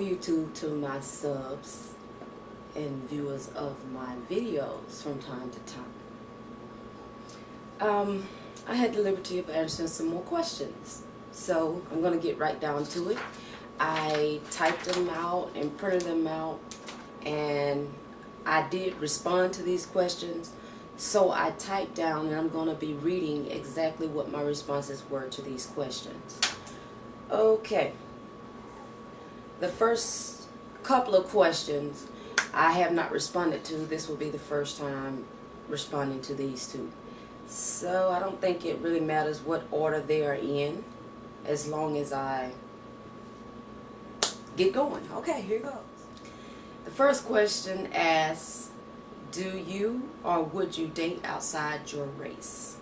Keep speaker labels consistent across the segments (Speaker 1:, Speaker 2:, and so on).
Speaker 1: you to my subs and viewers of my videos from time to time. I had the liberty of answering some more questions, so I'm going to get right down to it. I typed them out and printed them out, and I did respond to these questions, so I typed down, and I'm going to be reading exactly what my responses were to these questions. Okay. The first couple of questions I have not responded to. This will be the first time I'm responding to these two. So I don't think it really matters what order they are in, as long as I get going. Okay, here goes. The first question asks, do you or would you date outside your race?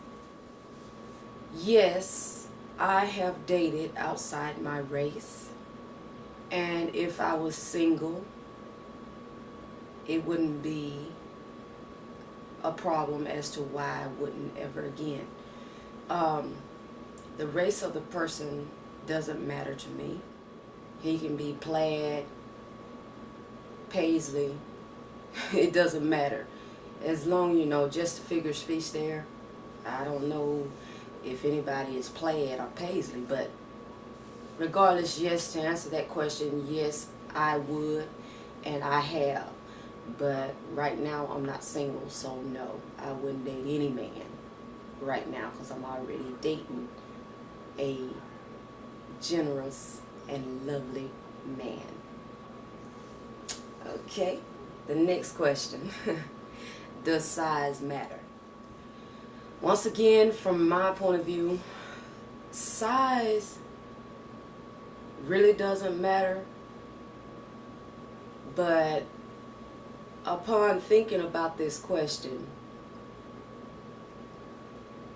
Speaker 1: Yes, I have dated outside my race. And if I was single, it wouldn't be a problem as to why I wouldn't ever again. The race of the person doesn't matter to me. He can be plaid, paisley, it doesn't matter. As long, just a figure of speech there. I don't know if anybody is plaid or paisley, but regardless, yes, to answer that question, yes, I would, and I have. But right now, I'm not single, so no, I wouldn't date any man right now because I'm already dating a generous and lovely man. Okay, the next question. Does size matter? Once again, from my point of view, size really doesn't matter, but upon thinking about this question,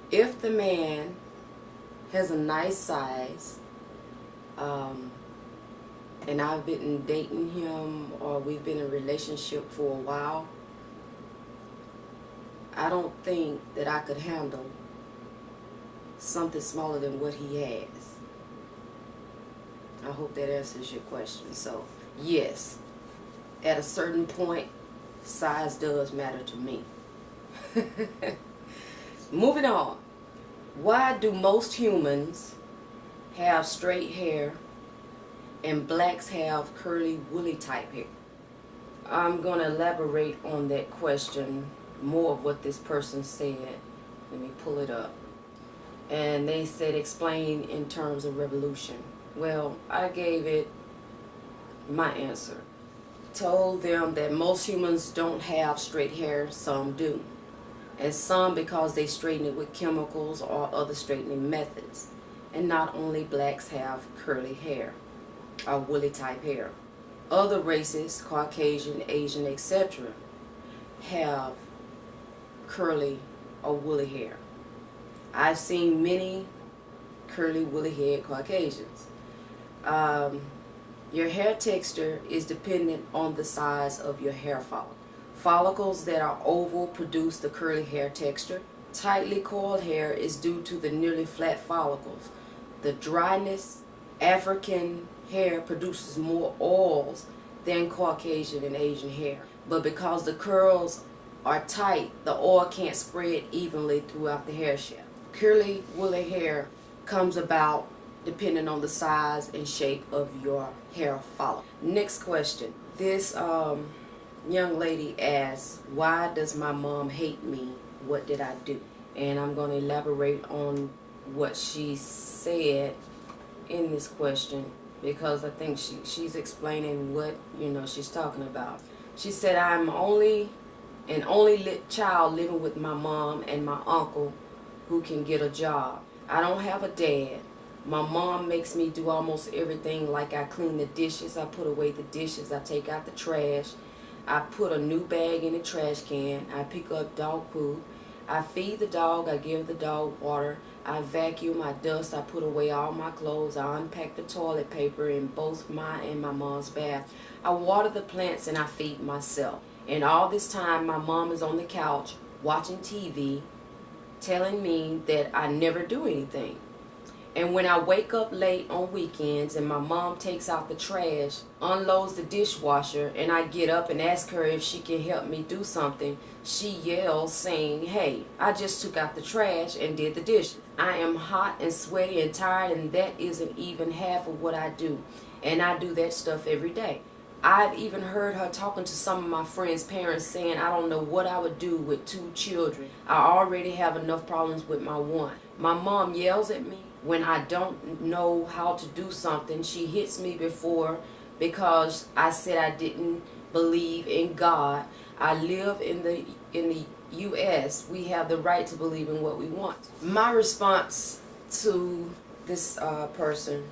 Speaker 1: if the man has a nice size, and I've been dating him or we've been in a relationship for a while, I don't think that I could handle something smaller than what he has. I hope that answers your question. So, yes, at a certain point, size does matter to me. Moving on. Why do most humans have straight hair and blacks have curly, woolly type hair? I'm going to elaborate on that question, more of what this person said. Let me pull it up. And they said, explain in terms of revolution. Well, I gave it my answer. Told them that most humans don't have straight hair, some do. And some because they straighten it with chemicals or other straightening methods. And not only blacks have curly hair or woolly type hair. Other races, Caucasian, Asian, etc., have curly or woolly hair. I've seen many curly, woolly haired Caucasians. Your hair texture is dependent on the size of your hair follicle. Follicles that are oval produce the curly hair texture. Tightly coiled hair is due to the nearly flat follicles. The dryness, African hair produces more oils than Caucasian and Asian hair. But because the curls are tight, the oil can't spread evenly throughout the hair shaft. Curly, woolly hair comes about depending on the size and shape of your hair follicle. Next question. This young lady asks, why does my mom hate me? What did I do? And I'm going to elaborate on what she said in this question, because I think she's explaining what she's talking about. She said, I'm only child living with my mom and my uncle who can get a job. I don't have a dad. My mom makes me do almost everything, like I clean the dishes, I put away the dishes, I take out the trash, I put a new bag in the trash can, I pick up dog poop, I feed the dog, I give the dog water, I vacuum, I dust, I put away all my clothes, I unpack the toilet paper in both my and my mom's bath, I water the plants, and I feed myself. And all this time my mom is on the couch watching TV, telling me that I never do anything. And when I wake up late on weekends and my mom takes out the trash, unloads the dishwasher, and I get up and ask her if she can help me do something, she yells saying, "Hey, I just took out the trash and did the dishes." I am hot and sweaty and tired, and that isn't even half of what I do. And I do that stuff every day. I've even heard her talking to some of my friends' parents saying, "I don't know what I would do with 2 children. I already have enough problems with my one." My mom yells at me when I don't know how to do something. She hits me before because I said I didn't believe in God. I live in the U.S. We have the right to believe in what we want. My response to this person,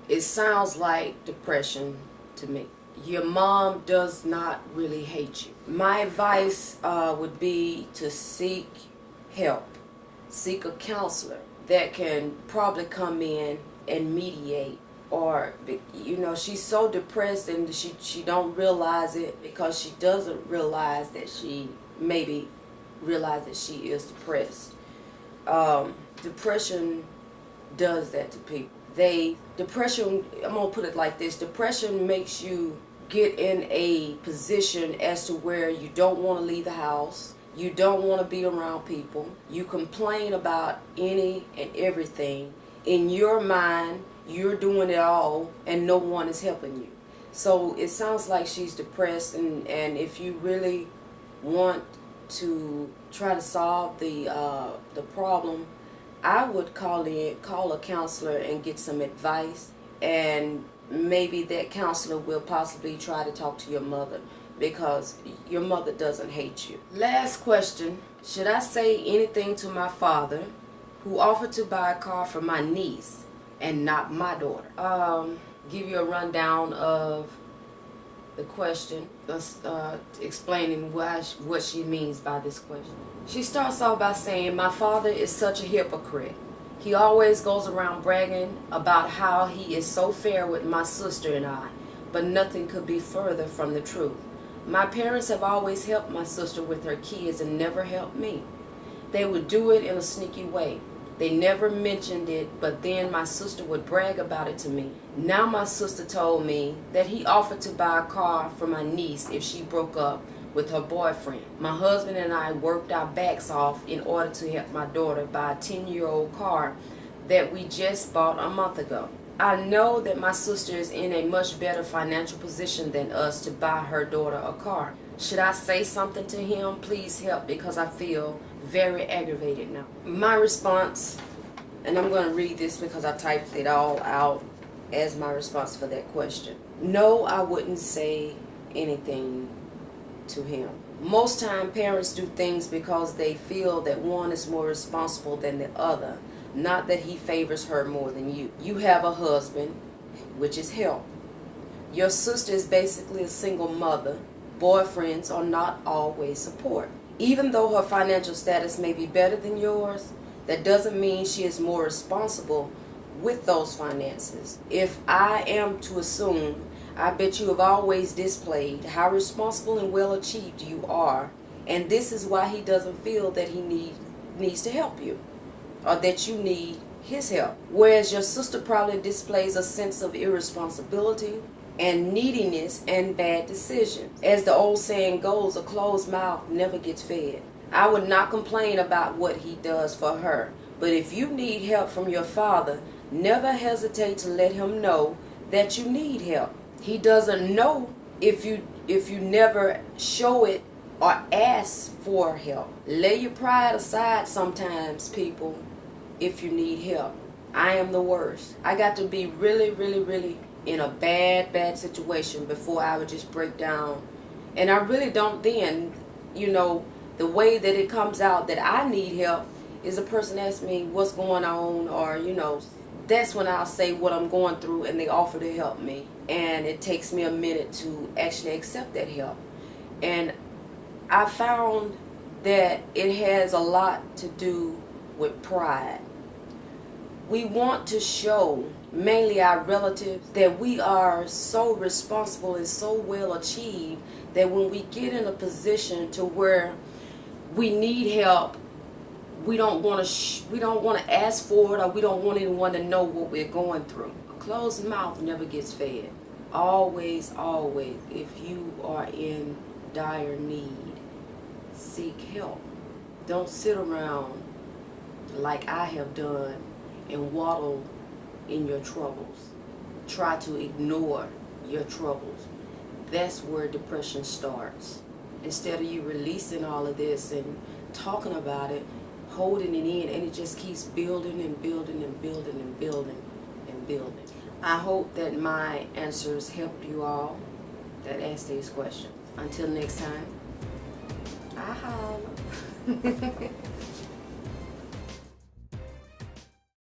Speaker 1: it sounds like depression to me. Your mom does not really hate you. My advice would be to seek help. Seek a counselor that can probably come in and mediate. Or, you know, she's so depressed and she don't realize it because she doesn't realize that she maybe realize that she is depressed. Depression does that to people. Depression, I'm going to put it like this. Depression makes you get in a position as to where you don't want to leave the house. You don't want to be around people. You complain about any and everything. In your mind, you're doing it all and no one is helping you. So it sounds like she's depressed, and if you really want to try to solve the problem, I would call a counselor and get some advice, and maybe that counselor will possibly try to talk to your mother, because your mother doesn't hate you. Last question. Should I say anything to my father who offered to buy a car for my niece and not my daughter? Give you a rundown of the question, explaining what she means by this question. She starts off by saying, "My father is such a hypocrite. He always goes around bragging about how he is so fair with my sister and I, but nothing could be further from the truth. My parents have always helped my sister with her kids and never helped me. They would do it in a sneaky way. They never mentioned it, but then my sister would brag about it to me. Now my sister told me that he offered to buy a car for my niece if she broke up with her boyfriend. My husband and I worked our backs off in order to help my daughter buy a 10-year-old car that we just bought a month ago. I know that my sister is in a much better financial position than us to buy her daughter a car. Should I say something to him? Please help, because I feel very aggravated now." My response, and I'm going to read this because I typed it all out as my response for that question. No, I wouldn't say anything to him. Most time parents do things because they feel that one is more responsible than the other, not that he favors her more than you. You have a husband, which is help. Your sister is basically a single mother. Boyfriends are not always support. Even though her financial status may be better than yours, that doesn't mean she is more responsible with those finances. If I am to assume, I bet you have always displayed how responsible and well achieved you are, and this is why he doesn't feel that he needs to help you, or that you need his help. Whereas your sister probably displays a sense of irresponsibility and neediness and bad decisions. As the old saying goes, a closed mouth never gets fed. I would not complain about what he does for her, but if you need help from your father, never hesitate to let him know that you need help. He doesn't know if you never show it or ask for help. Lay your pride aside sometimes, people, if you need help. I am the worst. I got to be really, really, really in a bad situation before I would just break down. And I really don't then, the way that it comes out that I need help is a person asks me what's going on, or, that's when I'll say what I'm going through and they offer to help me. And it takes me a minute to actually accept that help. And I found that it has a lot to do with pride. We want to show, mainly our relatives, that we are so responsible and so well achieved that when we get in a position to where we need help, we don't want to ask for it, or we don't want anyone to know what we're going through. A closed mouth never gets fed. Always, always, if you are in dire need, seek help. Don't sit around like I have done and waddle in your troubles. Try to ignore your troubles. That's where depression starts. Instead of you releasing all of this and talking about it, holding it in, and it just keeps building and building and building and building and building. I hope that my answers helped you all that asked these questions. Until next time, I holla.